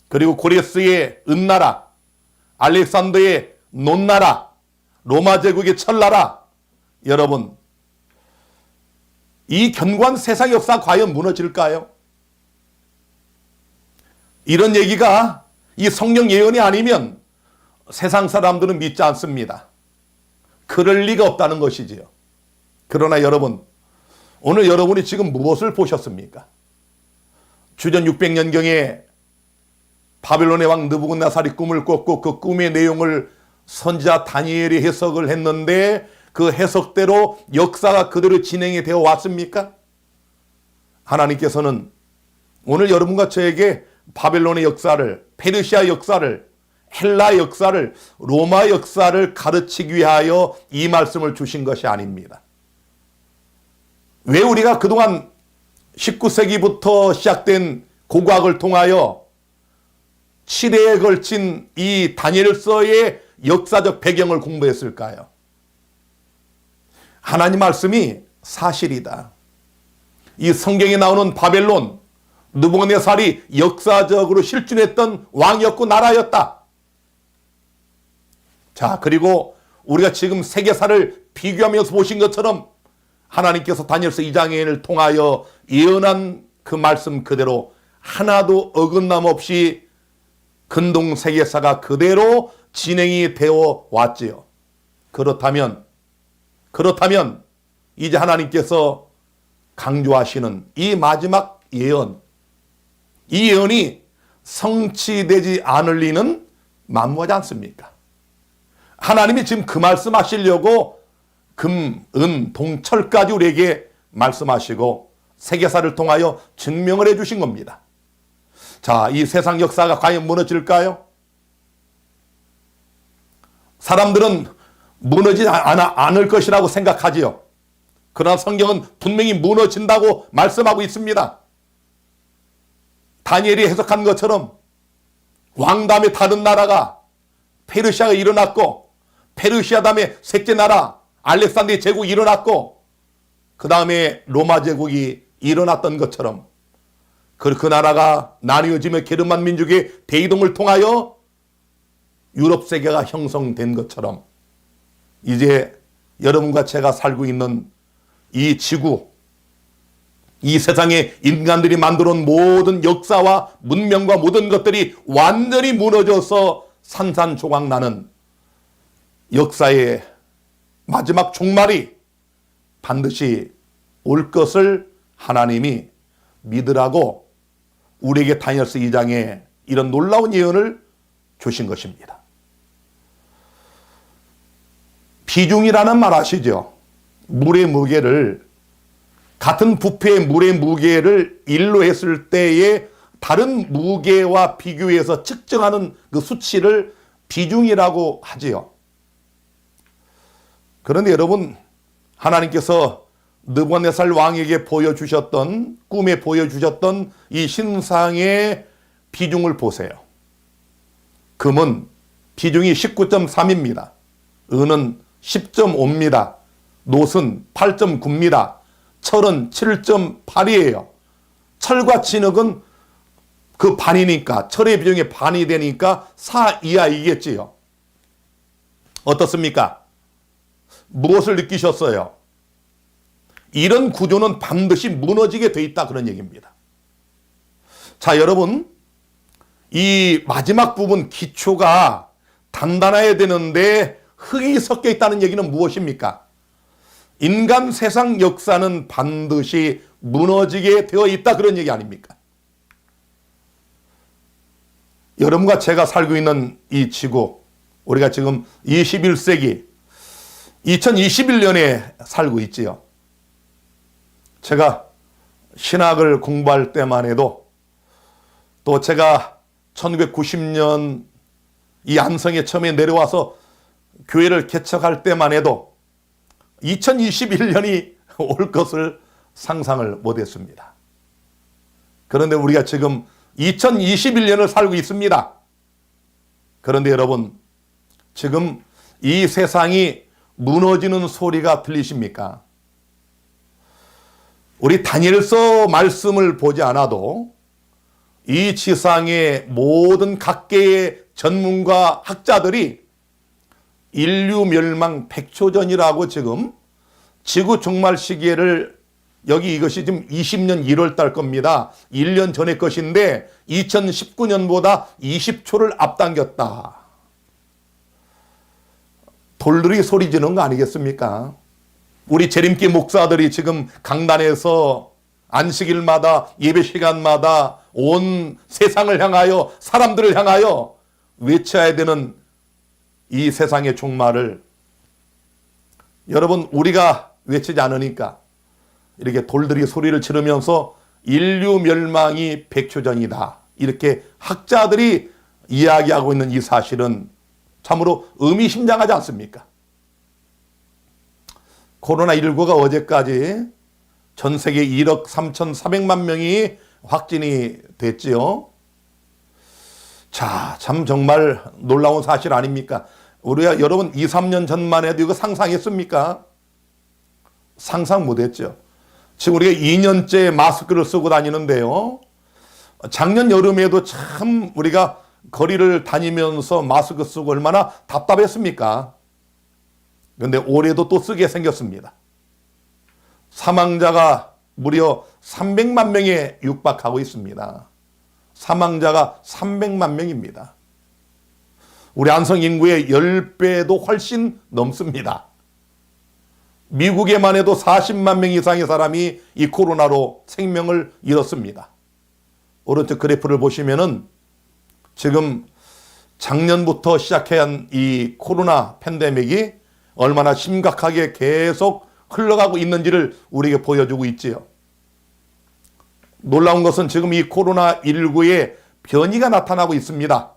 그리고 고레스의 은나라, 알렉산더의 논나라, 로마 제국의 철나라, 여러분 이 견고한 세상 역사 과연 무너질까요? 이런 얘기가 이 성경 예언이 아니면 세상 사람들은 믿지 않습니다. 그럴 리가 없다는 것이지요. 그러나 여러분, 오늘 여러분이 지금 무엇을 보셨습니까? 주전 600년경에 바벨론의 왕 느부갓네살이 꿈을 꿨고 그 꿈의 내용을 선지자 다니엘이 해석을 했는데 그 해석대로 역사가 그대로 진행이 되어 왔습니까? 하나님께서는 오늘 여러분과 저에게 바벨론의 역사를, 페르시아 역사를, 헬라 역사를, 로마 역사를 가르치기 위하여 이 말씀을 주신 것이 아닙니다. 왜 우리가 그동안 19세기부터 시작된 고고학을 통하여 7회에 걸친 이 다니엘서의 역사적 배경을 공부했을까요? 하나님 말씀이 사실이다. 이 성경에 나오는 바벨론, 느부갓네살이 역사적으로 실존했던 왕이었고 나라였다. 자, 그리고 우리가 지금 세계사를 비교하면서 보신 것처럼 하나님께서 다니엘서 2장을 통하여 예언한 그 말씀 그대로 하나도 어긋남 없이 근동 세계사가 그대로 진행이 되어 왔지요. 그렇다면 이제 하나님께서 강조하시는 이 마지막 예언, 이 예언이 성취되지 않을 리는 만무하지 않습니까? 하나님이 지금 그 말씀하시려고 금, 은, 동, 철까지 우리에게 말씀하시고 세계사를 통하여 증명을 해주신 겁니다. 자, 이 세상 역사가 과연 무너질까요? 사람들은 무너지지 않을 것이라고 생각하지요. 그러나 성경은 분명히 무너진다고 말씀하고 있습니다. 다니엘이 해석한 것처럼 왕 다음에 다른 나라가 페르시아가 일어났고 페르시아 다음에 셋째 나라 알렉산더 제국이 일어났고 그 다음에 로마 제국이 일어났던 것처럼 그 나라가 나뉘어지며 게르만 민족의 대이동을 통하여 유럽 세계가 형성된 것처럼 이제 여러분과 제가 살고 있는 이 지구, 이 세상에 인간들이 만들어 온 모든 역사와 문명과 모든 것들이 완전히 무너져서 산산조각 나는 역사의 마지막 종말이 반드시 올 것을 하나님이 믿으라고 우리에게 다니엘서 2장에 이런 놀라운 예언을 주신 것입니다. 비중이라는 말 아시죠? 물의 무게를, 같은 부피의 물의 무게를 1로 했을 때에 다른 무게와 비교해서 측정하는 그 수치를 비중이라고 하지요. 그런데 여러분, 하나님께서 느부갓네살 왕에게 보여주셨던, 꿈에 보여주셨던 이 신상의 비중을 보세요. 금은 비중이 19.3입니다. 은은 10.5입니다. 놋은 8.9입니다. 철은 7.8이에요. 철과 진흙은 그 반이니까, 철의 비중이 반이 되니까 4 이하이겠지요. 어떻습니까? 무엇을 느끼셨어요? 이런 구조는 반드시 무너지게 돼 있다, 그런 얘기입니다. 자, 여러분, 이 마지막 부분 기초가 단단해야 되는데 흙이 섞여 있다는 얘기는 무엇입니까? 인간 세상 역사는 반드시 무너지게 되어 있다, 그런 얘기 아닙니까? 여러분과 제가 살고 있는 이 지구, 우리가 지금 21세기 2021년에 살고 있지요. 제가 신학을 공부할 때만 해도, 또 제가 1990년 이 안성에 처음에 내려와서 교회를 개척할 때만 해도 2021년이 올 것을 상상을 못했습니다. 그런데 우리가 지금 2021년을 살고 있습니다. 그런데 여러분, 지금 이 세상이 무너지는 소리가 들리십니까? 우리 다니엘서 말씀을 보지 않아도 이 지상의 모든 각계의 전문가 학자들이 인류 멸망 100초 전이라고 지금 지구 종말 시기를, 여기 이것이 지금 20년 1월 달 겁니다. 1년 전의 것인데 2019년보다 20초를 앞당겼다. 돌들이 소리 지는 거 아니겠습니까? 우리 재림기 목사들이 지금 강단에서 안식일마다 예배 시간마다 온 세상을 향하여, 사람들을 향하여 외쳐야 되는 이 세상의 종말을, 여러분, 우리가 외치지 않으니까 이렇게 돌들이 소리를 지르면서 인류 멸망이 100초 전이다, 이렇게 학자들이 이야기하고 있는 이 사실은 참으로 의미심장하지 않습니까? 코로나19가 어제까지 전 세계 1억 3,400만 명이 확진이 됐지요. 자, 참 정말 놀라운 사실 아닙니까? 우리가 여러분 2, 3년 전만 해도 이거 상상했습니까? 상상 못했죠. 지금 우리가 2년째 마스크를 쓰고 다니는데요. 작년 여름에도 참 우리가 거리를 다니면서 마스크 쓰고 얼마나 답답했습니까? 그런데 올해도 또 쓰게 생겼습니다. 사망자가 무려 300만 명에 육박하고 있습니다. 사망자가 300만 명입니다. 우리 안성 인구의 10배도 훨씬 넘습니다. 미국에만 해도 40만 명 이상의 사람이 이 코로나로 생명을 잃었습니다. 오른쪽 그래프를 보시면은 지금 작년부터 시작한 이 코로나 팬데믹이 얼마나 심각하게 계속 흘러가고 있는지를 우리에게 보여주고 있지요. 놀라운 것은 지금 이 코로나19의 변이가 나타나고 있습니다.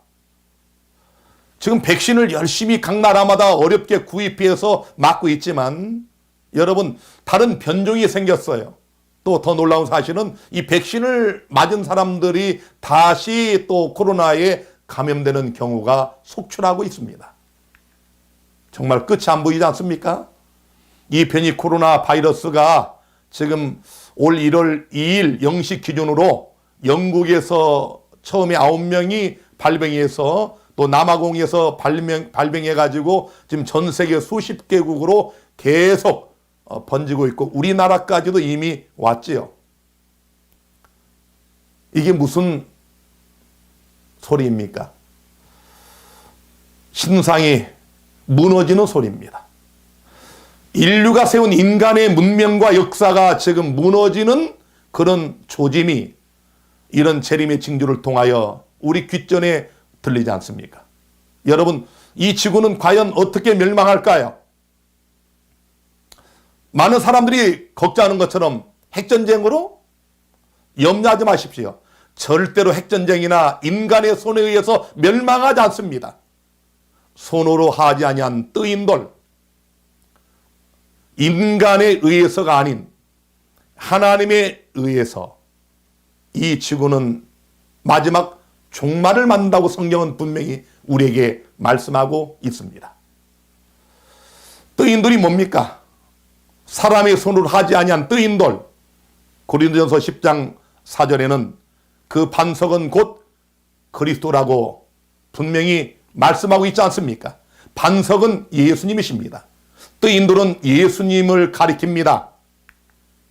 지금 백신을 열심히 각 나라마다 어렵게 구입해서 맞고 있지만 여러분, 다른 변종이 생겼어요. 또 더 놀라운 사실은 이 백신을 맞은 사람들이 다시 또 코로나에 감염되는 경우가 속출하고 있습니다. 정말 끝이 안 보이지 않습니까? 이 변이 코로나 바이러스가 지금 올 1월 2일 0시 기준으로 영국에서 처음에 9명이 발병해서 또 남아공에서 발병해가지고 지금 전 세계 수십 개국으로 계속 번지고 있고 우리나라까지도 이미 왔지요. 이게 무슨 소리입니까? 신상이 무너지는 소리입니다. 인류가 세운 인간의 문명과 역사가 지금 무너지는 그런 조짐이 이런 재림의 징조를 통하여 우리 귓전에 들리지 않습니까? 여러분, 이 지구는 과연 어떻게 멸망할까요? 많은 사람들이 걱정하는 것처럼 핵전쟁으로? 염려하지 마십시오. 절대로 핵전쟁이나 인간의 손에 의해서 멸망하지 않습니다. 손으로 하지 아니한 뜨인 돌, 인간에 의해서가 아닌 하나님에 의해서 이 지구는 마지막 종말을 맞는다고 성경은 분명히 우리에게 말씀하고 있습니다. 뜨인 돌이 뭡니까? 사람의 손으로 하지 아니한 뜨인 돌. 고린도전서 10장 4절에는 그 반석은 곧 그리스도라고 분명히 말씀하고 있지 않습니까? 반석은 예수님이십니다. 뜨인 돌은 예수님을 가리킵니다.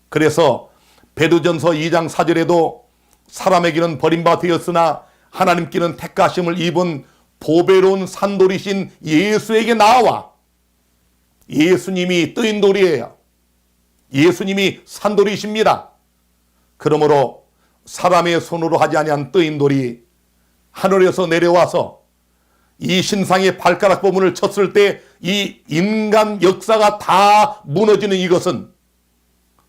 그래서 베드로전서 2장 4절에도 사람에게는 버림받아 되었으나 하나님께는 택하심을 입은 보배로운 산돌이신 예수에게 나와. 예수님이 뜨인 돌이에요. 예수님이 산돌이십니다. 그러므로 사람의 손으로 하지 아니한 뜨인 돌이 하늘에서 내려와서 이 신상의 발가락 부분을 쳤을 때 이 인간 역사가 다 무너지는 이것은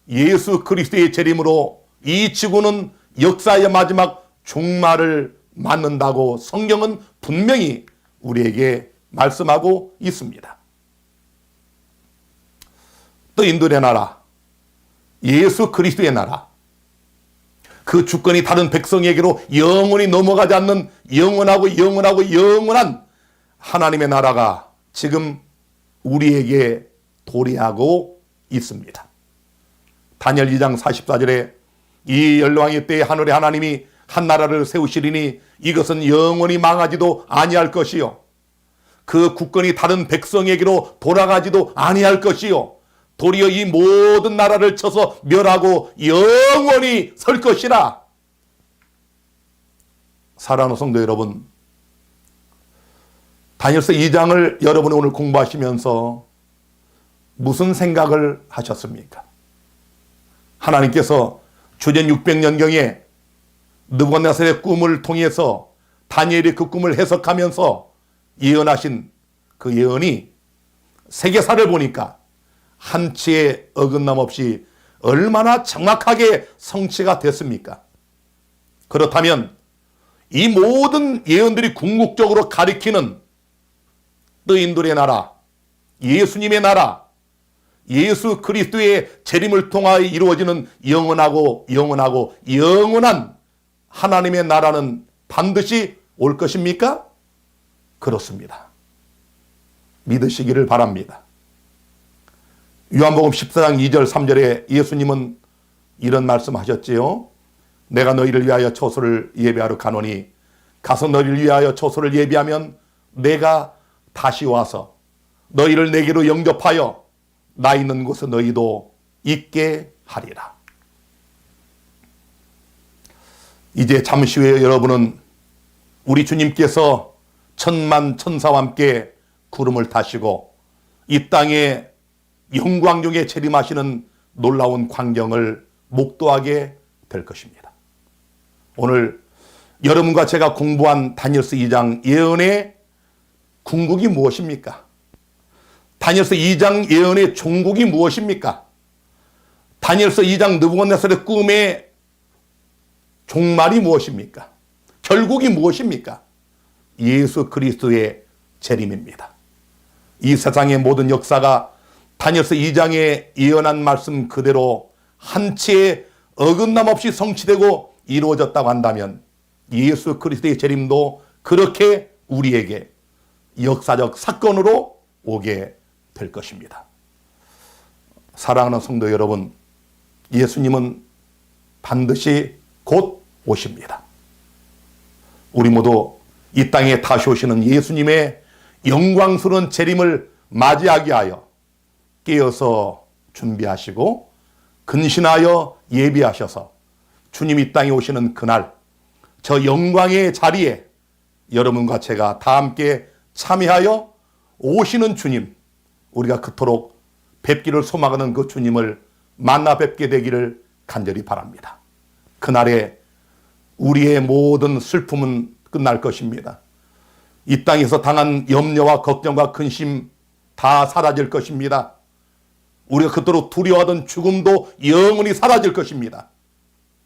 예수 그리스도의 재림으로 이 지구는 역사의 마지막 종말을 맞는다고 성경은 분명히 우리에게 말씀하고 있습니다. 뜨인 돌의 나라, 예수 그리스도의 나라, 그 주권이 다른 백성에게로 영원히 넘어가지 않는 영원한 하나님의 나라가 지금 우리에게 도래하고 있습니다. 다니엘 2장 44절에 이 열왕의 때에 하늘의 하나님이 한 나라를 세우시리니 이것은 영원히 망하지도 아니할 것이요 그 국권이 다른 백성에게로 돌아가지도 아니할 것이요 도리어 이 모든 나라를 쳐서 멸하고 영원히 설 것이라. 사랑하는 성도 여러분, 다니엘서 2장을 여러분이 오늘 공부하시면서 무슨 생각을 하셨습니까? 하나님께서 주전 600년경에 느부갓네살의 꿈을 통해서 다니엘이 그 꿈을 해석하면서 예언하신 그 예언이 세계사를 보니까 한치의 어긋남 없이 얼마나 정확하게 성취가 됐습니까? 그렇다면 이 모든 예언들이 궁극적으로 가리키는 뜨인 돌의 나라, 예수님의 나라, 예수 그리스도의 재림을 통하여 이루어지는 영원한 하나님의 나라는 반드시 올 것입니까? 그렇습니다. 믿으시기를 바랍니다. 요한복음 14장 2절 3절에 예수님은 이런 말씀하셨지요. 내가 너희를 위하여 처소를 예비하러 가노니 가서 너희를 위하여 처소를 예비하면 내가 다시 와서 너희를 내게로 영접하여 나 있는 곳에 너희도 있게 하리라. 이제 잠시 후에 여러분은 우리 주님께서 천만 천사와 함께 구름을 타시고 이 땅에 영광 중에 재림하시는 놀라운 광경을 목도하게 될 것입니다. 오늘 여러분과 제가 공부한 다니엘서 2장 예언의 궁극이 무엇입니까? 다니엘서 2장 예언의 종국이 무엇입니까? 다니엘서 2장 느부갓네살의 꿈의 종말이 무엇입니까? 결국이 무엇입니까? 예수 그리스도의 재림입니다. 이 세상의 모든 역사가 다니엘서 2장에 예언한 말씀 그대로 한치의 어긋남 없이 성취되고 이루어졌다고 한다면 예수 그리스도의 재림도 그렇게 우리에게 역사적 사건으로 오게 될 것입니다. 사랑하는 성도 여러분, 예수님은 반드시 곧 오십니다. 우리 모두 이 땅에 다시 오시는 예수님의 영광스러운 재림을 맞이하게 하여 깨어서 준비하시고 근신하여 예비하셔서 주님 이 땅에 오시는 그날 저 영광의 자리에 여러분과 제가 다 함께 참여하여 오시는 주님, 우리가 그토록 뵙기를 소망하는 그 주님을 만나 뵙게 되기를 간절히 바랍니다. 그날에 우리의 모든 슬픔은 끝날 것입니다. 이 땅에서 당한 염려와 걱정과 근심 다 사라질 것입니다. 우리가 그토록 두려워하던 죽음도 영원히 사라질 것입니다.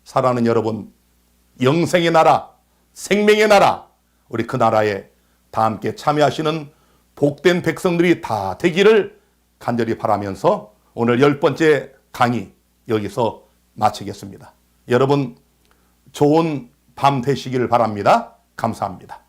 사랑하는 여러분, 영생의 나라, 생명의 나라, 우리 그 나라에 다 함께 참여하시는 복된 백성들이 다 되기를 간절히 바라면서 오늘 10번째 강의 여기서 마치겠습니다. 여러분 좋은 밤 되시기를 바랍니다. 감사합니다.